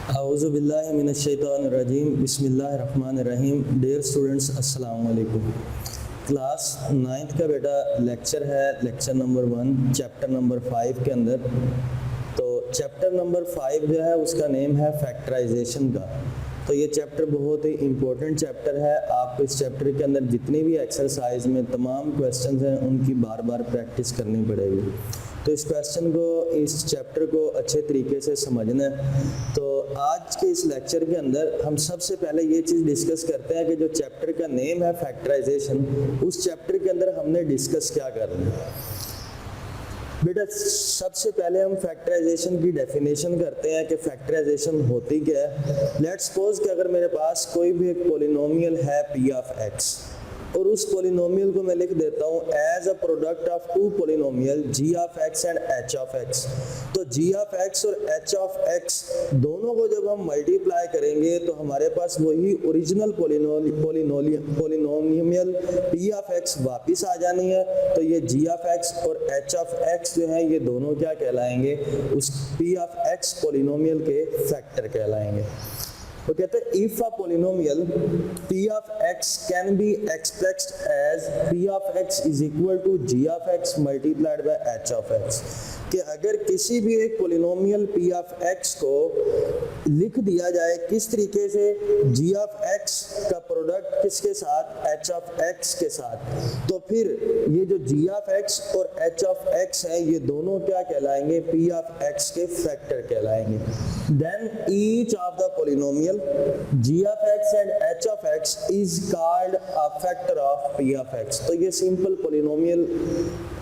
औज़ुबिल्लाहिमिनश्शैतानिर्रजीम बिस्मिल्लाहिर्रहमानिर्रहीम। Dear students, अस्सलाम वालेकुम। क्लास 9th का बेटा लेक्चर है, लेक्चर नंबर 1 चैप्टर नंबर 5 के अंदर। तो चैप्टर नंबर 5 जो है उसका नेम है फैक्टराइजेशन का। तो ये चैप्टर बहुत ही इम्पोर्टेंट चैप्टर है। आपको इस चैप्टर के अंदर जितनी भी एक्सरसाइज में तमाम क्वेश्चंस हैं उनकी बार बार प्रैक्टिस करनी पड़ेगी। तो इस क्वेश्चन को, इस चैप्टर को अच्छे तरीके से समझना है। तो आज के इस लेक्चर के अंदर हम सबसे पहले ये चीज़ डिस्कस करते हैं कि जो चैप्टर का नेम है फैक्टराइजेशन, उस चैप्टर के अंदर हमने डिस्कस क्या करना है। बेटा सबसे पहले हम फैक्टराइजेशन की डेफिनेशन करते हैं कि फैक्टराइजेशन होती क्या है। लेट्स सपोज कि अगर मेरे पास कोई भी एक पोलिनोमियल है p ऑफ x और उस पोलिनोमियल को मैं लिख देता हूँ as a product of two polynomial g of x and h of x। तो g ऑफ x और h ऑफ x दोनों को जब हम मल्टीप्लाई करेंगे तो हमारे पास वही original polynomial p of x वापस आ जानी है। तो ये g ऑफ x और h ऑफ x जो है ये दोनों क्या कहलाएंगे, उस p ऑफ x पोलिनोमियल के फैक्टर कहलाएंगे। वो कहते हैं if a polynomial p of x can be expressed as p of x is equal to g of x multiplied by h of x, कि अगर किसी भी एक पोलिनोमियल p ऑफ x को लिख दिया जाए किस तरीके से, g ऑफ x का प्रोडक्ट किसके साथ, h ऑफ x के साथ, तो फिर ये जो g ऑफ x और h ऑफ x है ये दोनों क्या कहलाएंगे, p ऑफ x के फैक्टर कहलाएंगे। Then each of the polynomial g of x and h of x is called a factor of p of x। तो ये सिंपल पोलिनोमियल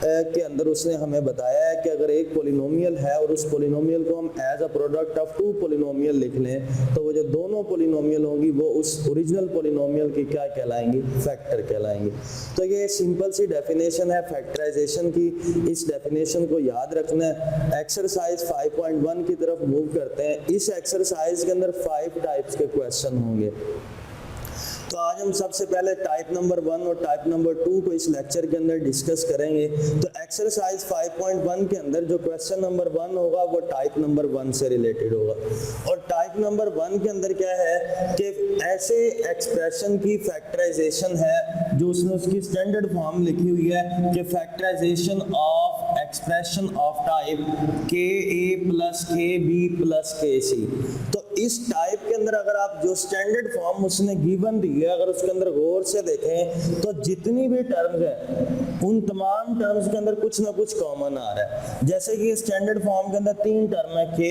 के अंदर उसने हमें बताया है कि अगर एक पोलिनोमियल है और उस पोलिनोमियल को हम as a product of two polynomial लिख लें तो वो जो दोनों पोलिनोमियल होंगी वो उस ओरिजिनल पोलिनोमियल की क्या कहलाएंगी, फैक्टर कहलाएंगी। तो ये सिंपल सी डेफिनेशन है फैक्टराइजेशन की। इस डेफिनेशन को याद रखना है। एक्सरसाइज 5.1 की तरफ मूव करते हैं। इस एक्सरसाइज के अंदर 5 टाइप्स के क्वेश्चन होंगे। तो आज हम सबसे पहले टाइप नंबर 1 और टाइप नंबर 2 को इस लेक्चर के अंदर डिस्कस करेंगे। तो एक्सरसाइज 5.1 के अंदर जो क्वेश्चन नंबर 1 होगा वो टाइप नंबर 1 से रिलेटेड होगा। और टाइप नंबर 1 के अंदर क्या है कि ऐसे एक्सप्रेशन की फैक्टराइजेशन है जो उसने उसकी स्टैंडर्ड फॉर्म लिखी हुई है कि factorisation of expression of type ka plus kb plus kc। तो इस टाइप के अंदर अगर आप जो स्टैंडर्ड फॉर्म उसने गिवन दी है अगर उसके अंदर गौर से देखें तो जितनी भी टर्म्स है उन तमाम टर्म्स के अंदर कुछ ना कुछ कॉमन आ रहा है। जैसे कि स्टैंडर्ड फॉर्म के अंदर 3 टर्म है ka,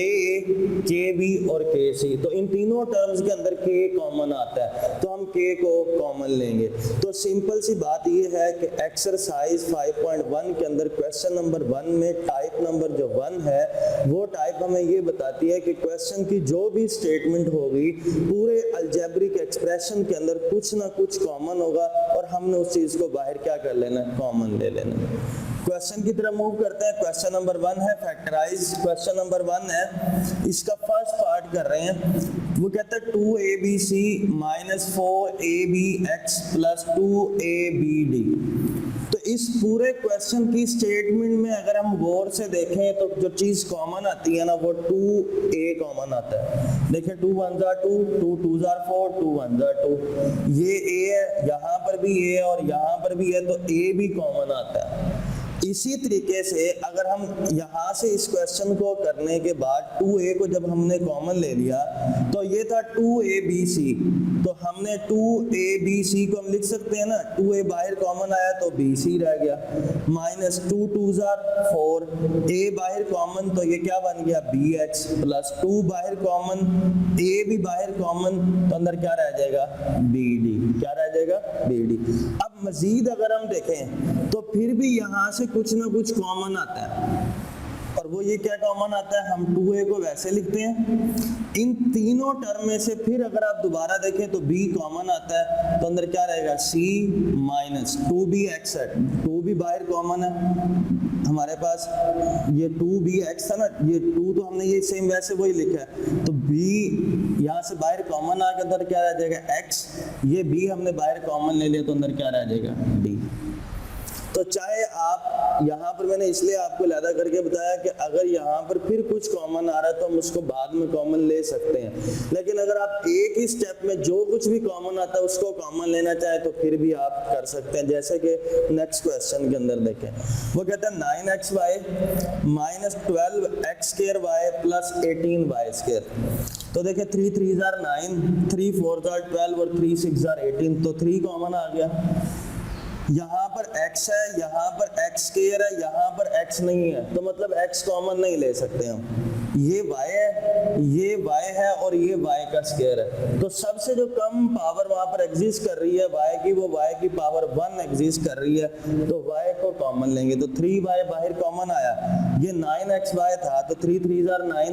kb और kc। तो इन तीनों टर्म्स के अंदर k कॉमन आता है तो हम k को कॉमन लेंगे। तो सिंपल सी बात ये है कि एक्सरसाइज 5.1 के अंदर क्वेश्चन नंबर 1 में टाइप नंबर जो 1 है वो टाइप हमें ये बताती है कि क्वेश्चन की जो भी स्टेटमेंट होगी पूरे अलजेब्रिक एक्सप्रेशन के अंदर कुछ ना कुछ कॉमन होगा और हमने उस चीज को बाहर क्या कर लेना, कॉमन ले लेना। क्वेश्चन की तरफ मूव करते हैं। क्वेश्चन नंबर 1 है फैक्टराइज। क्वेश्चन नंबर 1 है, इसका फर्स्ट पार्ट कर रहे हैं। वो कहता है 2abc minus 4abx plus 2abd। तो इस पूरे क्वेश्चन की स्टेटमेंट में अगर हम गौर से देखें तो जो चीज कॉमन आती है ना वो 2a कॉमन आता है। देखिए 2 1 2, 2 2 4, 2 1 2, ये a है, यहाँ पर भी a है और यहाँ पर भी है तो a भी कॉमन आता है। इसी तरीके से अगर हम यहाँ से इस क्वेश्चन को करने के बाद 2a को जब हमने कॉमन ले लिया तो ये था 2abc, तो हमने 2abc को हम लिख सकते हैं ना, 2a बाहर कॉमन आया तो bc रह गया, माइनस 2 2 4, a बाहर कॉमन तो ये क्या बन गया bx, प्लस 2 बाहर कॉमन, a भी बाहर कॉमन तो अंदर क्या रह जाएगा, bd। क्या रह जाएगा, bd। अब मजीद अगर हम देखें तो फिर भी यहाँ से कुछ ना कुछ कॉमन आता है और वो ये क्या कॉमन आता है, हम 2a को वैसे लिखते हैं। इन तीनों टर्म में से फिर अगर आप दोबारा देखें तो b कॉमन आता है तो अंदर क्या रहेगा, c माइनस 2bx है, 2 भी बाहर कॉमन है हमारे पास, ये 2bx था ना, ये 2 तो हमने ये सेम वैसे वही लिखा है तो b यहाँ से बाहर कॉमन आकर अंदर क्या रह जाएगा, x, ये b हमने बाहर कॉमन ले लिया तो अंदर क्या रह जाएगा, d। तो तो चाहे आप यहाँ पर, मैंने इसलिए आपको अलग करके बताया कि अगर यहाँ पर फिर कुछ कॉमन आ रहा है तो हम उसको बाद में कॉमन ले सकते हैं, लेकिन अगर आप एक ही स्टेप में जो कुछ भी कॉमन आता है उसको कॉमन लेना चाहे तो फिर भी आप कर सकते हैं। जैसे कि नेक्स्ट क्वेश्चन के अंदर देखें, वो कहता है 9xy minus 12x² plus 18y²। तो देखिए 3 3s are 9, 3 4s are 12 और 3 6s are 18, तो 3 कॉमन आ गया। यहाँ पर x है, यहाँ पर x² है, यहाँ पर x नहीं है, तो मतलब x कॉमन नहीं ले सकते हम। ये y है, ये y है और ये y का स्क्वायर है, तो सबसे जो कम पावर वहां पर एग्जिस्ट कर रही है y की, वो y की पावर 1 एग्जिस्ट कर रही है, तो y को कॉमन लेंगे। तो 3y बाहर कॉमन आया, ये 9xy था तो 3 3s are 9,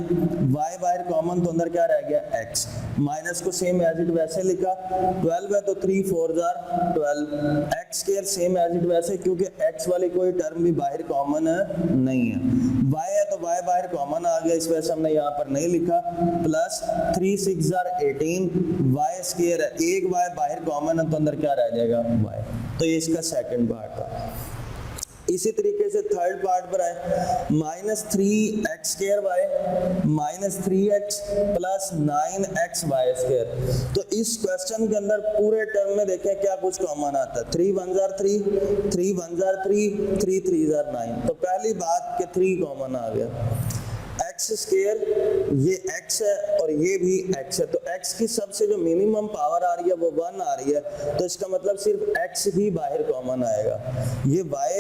y बाहर कॉमन तो अंदर क्या रह गया x, माइनस को सेम एज इट वैसे लिखा, 12 है तो 3 4s are 12, x² same as it वैसे, क्योंकि x वाली कोई टर्म भी बाहर कॉमन नहीं है। y है तो y बाहर कॉमन आ गया, इस वजह से हमने यहाँ पर नहीं लिखा, प्लस 3 6s are 18, y² है, एक y बाहर कॉमन है तो अंदर क्या रह जाएगा y। तो ये इसका सेकंड पार्ट था। इसी तरीके से थर्ड पार्ट पर आए, minus 3x² minus 3x plus 9xy²। तो इस क्वेश्चन के अंदर पूरे टर्म में देखें क्या कुछ कॉमन आता है, 3 1s are 3, 3 1s are 3, 3 3s are 9। तो पहली बात कि 3 कॉमन आ गया, x², ये x है और ये भी x है, तो x की सबसे जो मिनिमम पावर आ रही है वो 1 आ रही है, तो इसका मतलब सिर्फ x ही बाहर कॉमन आएगा। ये y,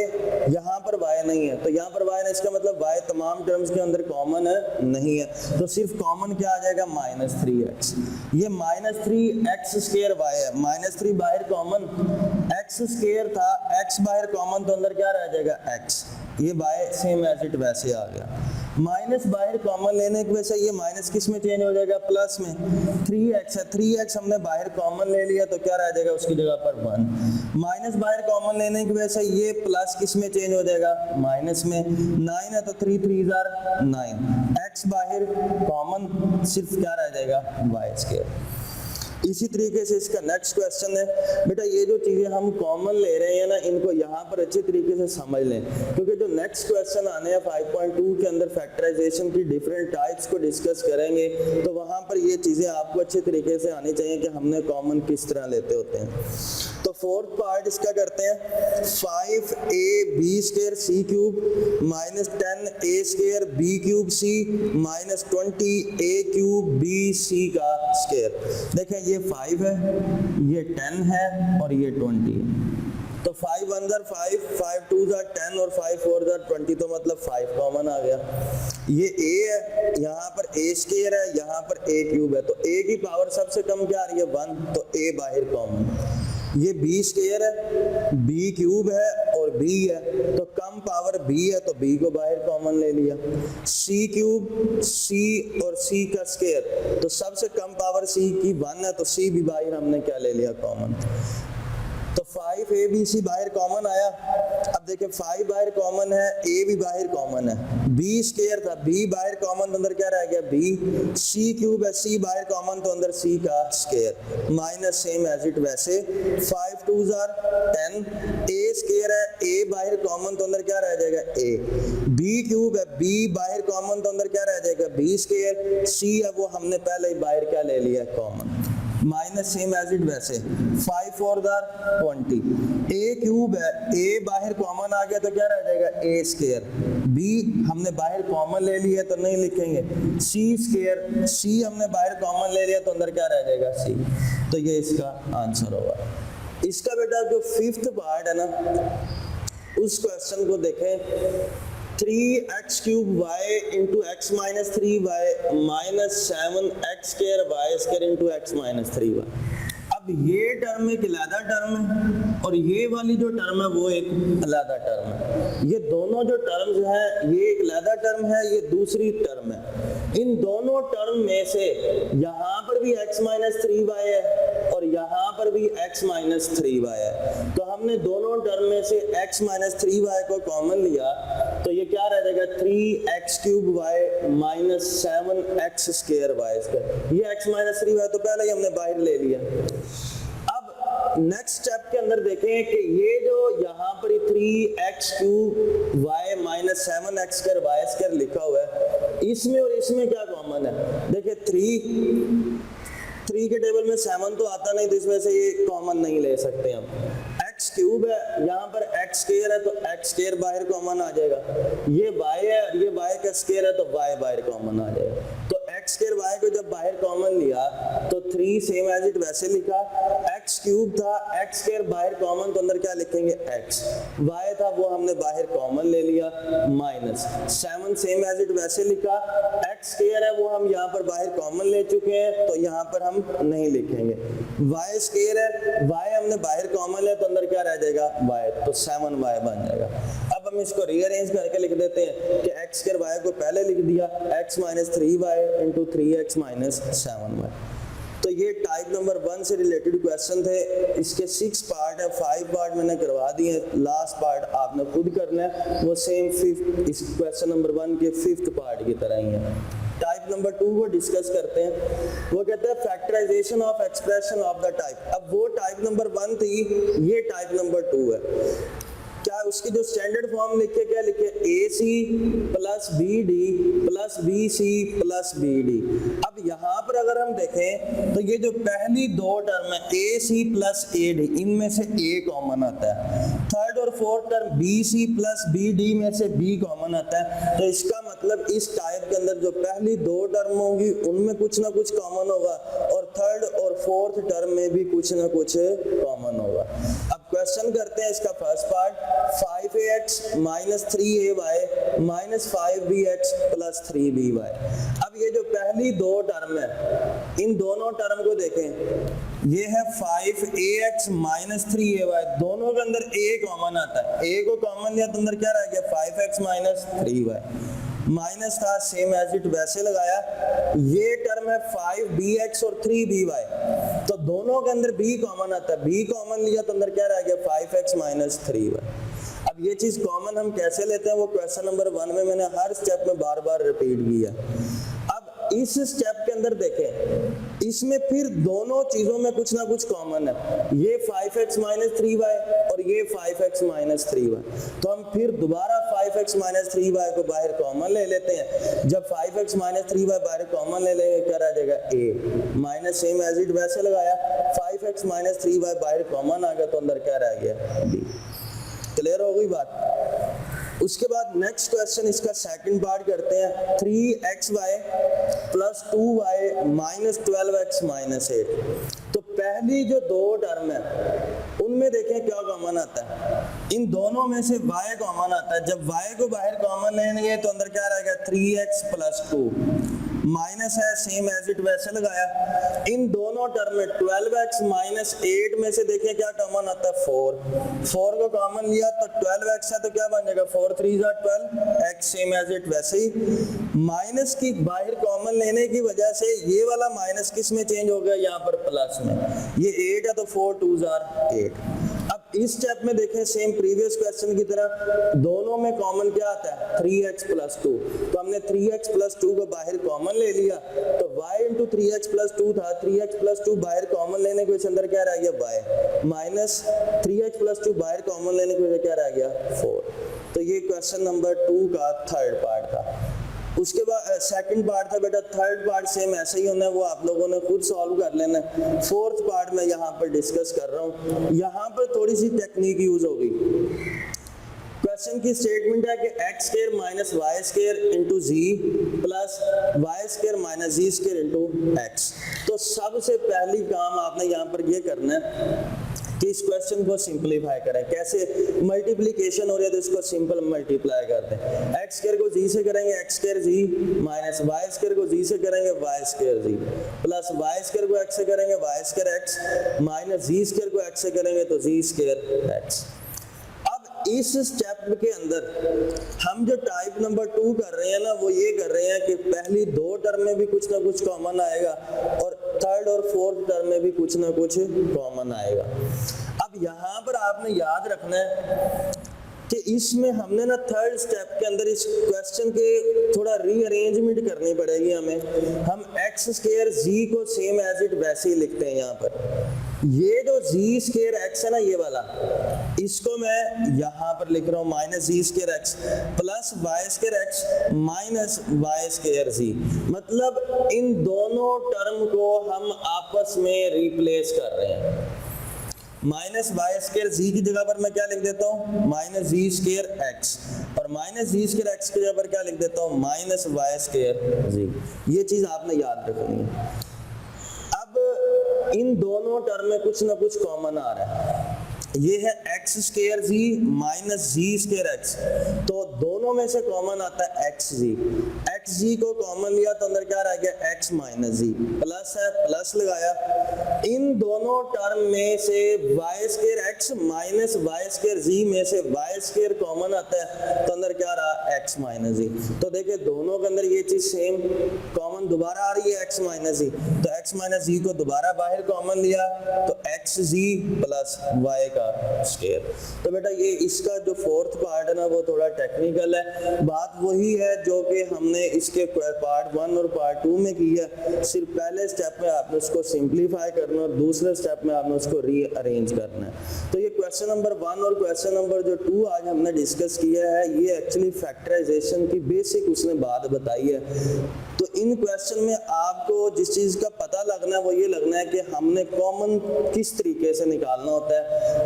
यहाँ पर y नहीं है, तो यहाँ पर y नहीं, इसका मतलब y तमाम टर्म्स के अंदर कॉमन नहीं है, तो सिर्फ कॉमन क्या आ जाएगा -3x। ये -3x² है, -3 बाहर कॉमन, x² था, x बाहर कॉमन तो अंदर क्या रह जाएगा x, ये y सेम एज इट वैसे आ गया। माइनस बाहर कॉमन लेने की वजह से ये माइनस किस में चेंज हो जाएगा, प्लस में। 3x है, 3x हमने बाहर कॉमन ले लिया तो क्या रह जाएगा उसकी जगह पर 1। माइनस बाहर कॉमन लेने की वजह से ये प्लस किस में चेंज हो जाएगा, माइनस में। 9 है तो 3 3s are 9, x बाहर कॉमन, सिर्फ क्या रह जाएगा y²। इसी तरीके से इसका नेक्स्ट क्वेश्चन है, बेटा ये जो चीजें हम कॉमन ले रहे हैं ना, इनको यहाँ पर अच्छे तरीके से समझ लें, क्योंकि जो नेक्स्ट क्वेश्चन आने हैं 5.2 के अंदर फैक्टराइजेशन की डिफरेंट टाइप्स को डिस्कस करेंगे, तो वहां पर ये चीजें आपको अच्छे तरीके से आनी चाहिए कि हमने कॉमन किस तरह लेते होते हैं। तो फोर्थ पार्ट इसका करते हैं, 5ab² c³ minus 10a² b³ c minus 20a³ bc का स्क्वायर। देखें ये 5 है, ये 10 है और ये 20 है, तो 5 1s are 5, 5 2s are 10 और 5 4s are 20, तो मतलब 5 कॉमन आ गया। ये a है, यहाँ पर a² है, यहाँ पर a³ है, तो a की पावर सबसे कम क्या आ रही है 1, तो a बाहर कॉमन। ये b² है, b³ है और b है, तो कम पावर b है तो b को बाहर कॉमन ले लिया। c³ c और c का स्क्वायर, तो सबसे कम पावर c की 1 है तो c भी बाहर हमने क्या ले लिया कॉमन। तो 5abc बाहर कॉमन आया। अब देखिए 5 बाहर कॉमन है, a भी बाहर कॉमन है, b² था, b बाहर कॉमन तो अंदर क्या रह गया b, c³ है, c बाहर कॉमन तो अंदर c का स्क्वायर, माइनस सेम एज इट वैसे। 5 2s are 10, a² है, a बाहर कॉमन तो अंदर क्या रह जाएगा a, b³ है, b बाहर कॉमन तो अंदर क्या रह जाएगा b², c है वो हमने पहले ही बाहर क्या ले लिया common, minus same as it वैसे। 5 4s are 20, a³ है, a बाहर कॉमन आ गया तो क्या रह जाएगा a², b हमने बाहर कॉमन ले लिया तो नहीं लिखेंगे, c² c हमने बाहर कॉमन ले लिया तो अंदर क्या रह जाएगा c, तो ये इसका आंसर होगा। इसका बेटा जो फिफ्थ पार्ट है ना, उस क्वेश्चन को देखें, 3x³ into x minus 3y minus 7x² into x minus 3y। अब ये टर्म एक अलग टर्म है और ये वाली जो टर्म है वो एक अलग टर्म है। ये दोनों जो टर्म्स हैं, ये एक अलग टर्म है, ये दूसरी टर्म है। इन दोनों टर्म में से यहाँ पर भी x minus 3y है और यहाँ पर भी x minus 3y है, तो हमने दोनों टर्म में से x minus 3y को कॉमन लिया तो ये क्या रह जाएगा 3x³ minus 7x² y²। ये x minus 3y तो पहले ही हमने बाहर ले लिया। अब नेक्स्ट स्टेप के अंदर देखें कि ये जो यहाँ पर 3x³ y minus 7x² y² लिखा हुआ है, इसमें और इसमें क्या कॉमन है? देखिए 3 के टेबल में 7 तो आता नहीं, तो इसमें से ये कॉमन नहीं ले सकते हम। x³ है, यहाँ पर x² है तो x² बाहर कॉमन आ जाएगा। ये y है, ये y का स्क्वायर है तो y बाहर कॉमन आ जाएगा। तो x² y को जब बाहर कॉमन लिया तो 3 सेम एज इट वैसे लिखा, x³ था, x² बाहर कॉमन तो अंदर क्या लिखेंगे x, y था वो हमने बाहर कॉमन ले लिया, माइनस 7 सेम एज इट वैसे लिखा, x² है वो हम यहाँ पर बाहर कॉमन ले चुके हैं तो यहाँ पर हम नहीं लिखेंगे, y² है, y हमने बाहर कॉमन लिया तो अंदर क्या रह जाएगा y, तो 7y बन जाएगा। अब हम इसको रीअरेंज करके लिख देते हैं कि x² y को पहले लिख दिया x minus 3y into 3x minus 7y। तो ये टाइप नंबर 1 से रिलेटेड क्वेश्चन थे। इसके 6 पार्ट है, 5 पार्ट मैंने करवा दिए हैं, लास्ट पार्ट आपने खुद करना है, वो सेम इस क्वेश्चन नंबर 1 के 5th पार्ट की तरह ही है। टाइप नंबर 2 को डिस्कस करते हैं। वो कहते हैं factorisation of expression of the type. अब वो टाइप नंबर 1 थी, ये टाइप नंबर 2 है। क्या उसकी जो स्टैंडर्ड फॉर्म लिखे, क्या लिखे, AC plus BD plus BC plus BD। अब यहाँ पर अगर हम देखें तो ये जो पहली दो टर्म है AC प्लस AD, इनमें से A कॉमन आता है। थर्ड और fourth term BC plus BD में से B कॉमन आता है। तो इसका मतलब इस टाइप के अंदर जो पहली दो टर्म होंगी उनमें कुछ ना कुछ कॉमन होगा और थर्ड और फोर्थ टर्म में भी कुछ ना कुछ कॉमन होगा। अब क्वेश्चन करते हैं इसका first part, 5ax minus 3ay minus 5bx plus 3by। अब ये जो पहली दो टर्म है, इन दोनों टर्म को देखें, ये है 5ax माइनस 3ay, दोनों के अंदर a कॉमन आता है, a को कॉमन लिया तो अंदर क्या रह गया 5x माइनस 3y, माइनस था सेम एज इट वैसे लगाया। ये टर्म है 5bx और 3by, तो दोनों के अंदर b कॉमन आता है, b कॉमन लिया तो अंदर क्या रह गया 5x माइनस 3y। अब ये चीज कॉमन हम कैसे लेते हैं, वो क्वेश्चन नंबर 1 में मैंने हर स्टेप में बार बार रिपीट किया। अब इस स्टेप के अंदर देखें, इसमें फिर दोनों चीजों में कुछ ना कुछ कॉमन है, ये 5x माइनस 3y और ये 5x माइनस 3y। तो हम फिर दोबारा 5x माइनस 3y को बाहर कॉमन ले लेते हैं। जब 5x माइनस 3y बाहर कॉमन ले लेंगे क्या रह जाएगा a, minus same as it वैसे लगाया, 5x माइनस 3y बाहर कॉमन आ गया तो अंदर क्या रह गया b। क्लियर हो गई बात। उसके बाद नेक्स्ट क्वेश्चन इसका सेकंड पार्ट करते हैं, 3xy plus 2y minus 12x minus 8। तो पहली जो दो टर्म है उनमें देखें क्या कॉमन आता है, इन दोनों में से y कॉमन आता है। जब y को बाहर कॉमन लेंगे तो अंदर क्या रहेगा 3x प्लस 2, माइनस है सेम एज इट वैसे लगाया। इन दोनों टर्म में 12x माइनस 8 में से देखिए क्या कॉमन आता है 4 को कॉमन लिया तो 12x है तो क्या बन जाएगा 4 3 12, x सेम एज इट वैसे ही। माइनस की बाहर कॉमन लेने की वजह से ये वाला माइनस किस में चेंज हो गया, यहाँ पर प्लस में। ये 8 है तो 4 2 8। अब इस स्टेप में देखें सेम प्रीवियस क्वेश्चन की तरह, दोनों में कॉमन क्या आता है 3x प्लस 2। तो हमने 3x प्लस 2 को बाहर कॉमन ले लिया तो y इंटू 3x प्लस 2 था, 3x प्लस 2 बाहर कॉमन लेने के वजह अंदर क्या रह गया y, माइनस 3x प्लस 2 बाहर कॉमन लेने की वजह क्या रह गया 4। तो ये क्वेश्चन नंबर 2 का थर्ड पार्ट था। उसके बाद सेकंड पार्ट था बेटा, थर्ड पार्ट सेम ऐसे ही होना है, वो आप लोगों ने खुद सॉल्व कर लेना है। फोर्थ पार्ट में यहाँ पर डिस्कस कर रहा हूँ, यहाँ पर थोड़ी सी टेक्निक यूज होगी। क्वेश्चन की स्टेटमेंट है कि x square minus Y square into Z plus Y square minus Z square into X. तो सबसे पहली काम आपने यहाँ पर ये करना है कि इस क्वेश्चन को सिंपलीफाई करें। कैसे, मल्टीप्लिकेशन हो रही है तो इसको सिंपल मल्टीप्लाई करते हैं। एक्स स्क्वायर को जी से करेंगे एक्स स्क्वायर जी, माइनस वाई स्क्वायर को जी से करेंगे वाई स्क्वायर जी, प्लस वाई स्क्वायर को एक्स से करेंगे Y square x, minus Z square को एक्स से करेंगे तो जी स्क्वायर एक्स। अब इस स्टेप के अंदर हम जो टाइप नंबर 2 कर रहे हैं ना, वो ये कर रहे हैं कि पहली दो टर्म में भी कुछ ना कुछ कॉमन आएगा और थर्ड और फोर्थ टर्म में भी कुछ ना कुछ कॉमन आएगा। अब यहाँ पर आपने याद रखना है कि इसमें हमने ना थर्ड स्टेप के अंदर इस क्वेश्चन के थोड़ा रीअरेंजमेंट करनी पड़ेगी हमें। हम एक्स स्क्वायर जी को सेम एज इट वैसे ही लिखते हैं यहाँ पर, ये जो जी स्केयर एक्स है ना, ये वाला, इसको मैं यहाँ पर लिख रहा हूँ minus Z square X plus Y square X minus Y square Z. मतलब इन दोनों टर्म को हम आपस में रिप्लेस कर रहे हैं। माइनस वाई स्केयर जी की जगह पर मैं क्या लिख देता हूँ, माइनस जी स्केयर एक्स, और माइनस जी स्केयर एक्स की जगह पर क्या लिख देता हूँ, माइनस वाई स्केयर जी। ये चीज आपने याद रखनी है। अब इन दोनों टर्म में कुछ ना कुछ कॉमन आ रहा है, ये है एक्स स्केयर जी माइनस जी स्केयर एक्स, तो दोनों में से कॉमन आता है एक्स जी। एक्स जी को कॉमन लिया तो अंदर क्या रह गया, एक्स माइनस जी, प्लस है प्लस लगाया। इन दोनों टर्म में से Y square X minus Y square Z में से वाई स्केयर कॉमन आता है तो अंदर क्या रहा, एक्स माइनस जी। तो देखिए दोनों के अंदर ये चीज सेम कॉमन दोबारा आ रही है, एक्स माइनस जी, तो एक्स माइनस जी को दोबारा बाहर कॉमन लिया तो एक्स जी प्लस वाई का स्केयर। तो बेटा ये इसका जो फोर्थ पार्ट है ना वो थोड़ा टेक्निकल है, बात वही है जो कि हमने इसके पार्ट 1 और पार्ट 2 में की है। सिर्फ पहले स्टेप में आपने उसको सिंप्लीफाई करना और दूसरे स्टेप में आपने उसको रीअरेंज करना है। तो ये क्वेश्चन नंबर 1 और क्वेश्चन नंबर जो 2 आज हमने डिस्कस किया है, ये एक्चुअली फैक्टराइजेशन की बेसिक उसने बात बताई है। तो इन क्वेश्चन में आपको जिस चीज का पता लगना है वो ये लगना है कि हमने कॉमन किस तरीके से निकालना होता है।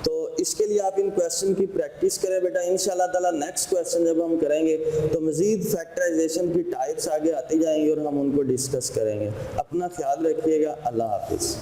तो इसके लिए आप इन क्वेश्चन की प्रैक्टिस करें बेटा। इंशाल्लाह ताला नेक्स्ट क्वेश्चन जब हम करेंगे तो मजीद फैक्टराइजेशन की टाइप्स आगे आती जाएंगी और हम उनको डिस्कस करेंगे। अपना ख्याल रखिएगा। अल्लाह हाफिज।